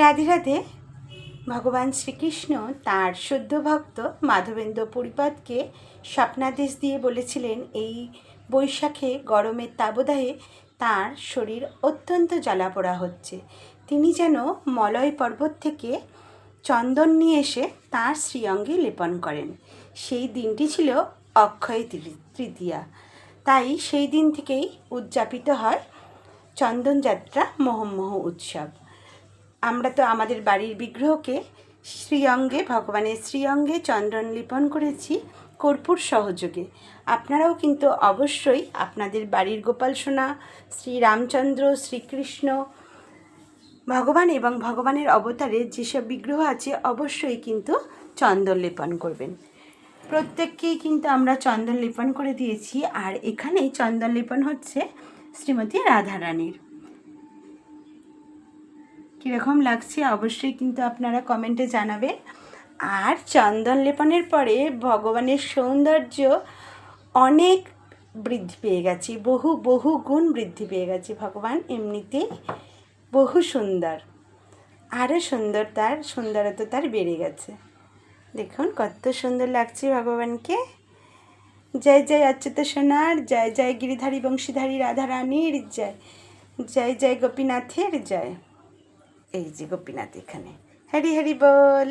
রাধে রাধে। ভগবান শ্রীকৃষ্ণ তাঁর সদ্য ভক্ত মাধবেন্দ্র পুরীপাদকে স্বপ্নাদেশ দিয়ে বলেছিলেন এই বৈশাখে গরমের তাবদাহে তাঁর শরীর অত্যন্ত জ্বালাপোড়া হচ্ছে। তিনি যেন মলয় পর্বত থেকে চন্দন নিয়ে এসে তাঁর শ্রীঅঙ্গে লেপন করেন। সেই দিনটি ছিল অক্ষয় তৃতীয়া। তাই সেই দিন থেকেই উদযাপিত হয় চন্দনযাত্রা মহোমোহ উৎসব। আমরা তো আমাদের বাড়ির বিগ্রহকে শ্রীঅঙ্গে, ভগবানের শ্রীঅঙ্গে চন্দন লেপন করেছি কর্পূর সহযোগে। আপনারাও কিন্তু অবশ্যই আপনাদের বাড়ির গোপাল সোনা, শ্রীরামচন্দ্র, শ্রীকৃষ্ণ, ভগবান এবং ভগবানের অবতারে যেসব বিগ্রহ আছে অবশ্যই কিন্তু চন্দন লেপন করবেন। প্রত্যেককেই কিন্তু আমরা চন্দন লেপন করে দিয়েছি। আর এখানেই চন্দন লেপন হচ্ছে শ্রীমতী রাধারানীর। কীরকম লাগছে অবশ্যই কিন্তু আপনারা কমেন্টে জানাবেন। আর চন্দন লেপনের পরে ভগবানের সৌন্দর্য অনেক বৃদ্ধি পেয়ে গেছে, বহু গুণ বৃদ্ধি পেয়ে গেছে। ভগবান এমনিতেই বহু সুন্দর, আরও সুন্দর, তার সুন্দরতা তার বেড়ে গেছে। দেখুন কত সুন্দর লাগছে ভগবানকে। জয় জয় অচ্যুত সোনার, জয় জয় গিরিধারী বংশীধারী রাধারানীর জয়, জয় জয় গোপীনাথের জয়। এই যে গোপীনাথ এখানে, হরি হরি বল।